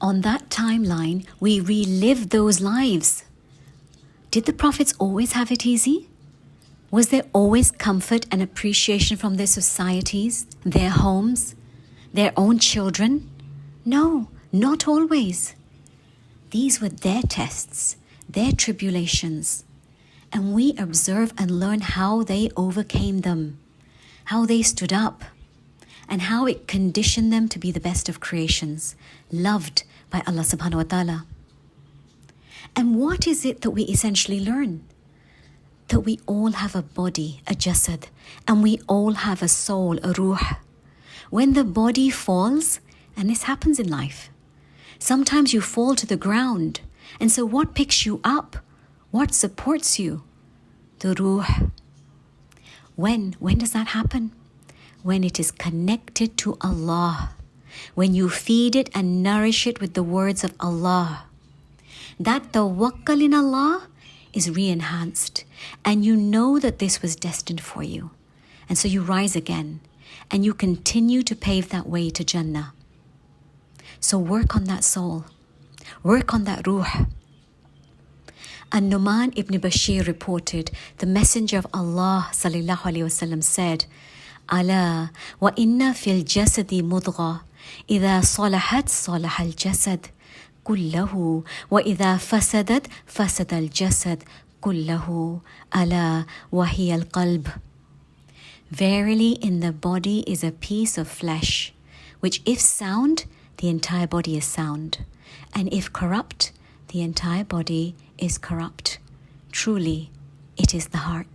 on that timeline, we relive those lives. Did the prophets always have it easy? Was there always comfort and appreciation from their societies, their homes, their own children? No, not always. These were their tests, their tribulations. And we observe and learn how they overcame them, how they stood up, and how it conditioned them to be the best of creations, loved by Allah subhanahu wa ta'ala. And what is it that we essentially learn? That we all have a body, a jasad, and we all have a soul, a ruh. When the body falls, and this happens in life, sometimes you fall to the ground. And so what picks you up? What supports you? The ruh. When does that happen? When it is connected to Allah. When you feed it and nourish it with the words of Allah. That tawakkul in Allah is re-enhanced. And you know that this was destined for you. And so you rise again. And you continue to pave that way to Jannah. So work on that soul. Work on that ruh. And Numan ibn Bashir reported, the Messenger of Allah sallallahu alaihi wasallam said, "Ala wa inna fil jasadi mudgha, idha salahat salaha al jasad kullahu, wa idha fasadat fasada al jasad kullahu, ala wa hiya al qalb." Verily, in the body is a piece of flesh, which if sound, the entire body is sound, and if corrupt, the entire body is corrupt. Truly, it is the heart.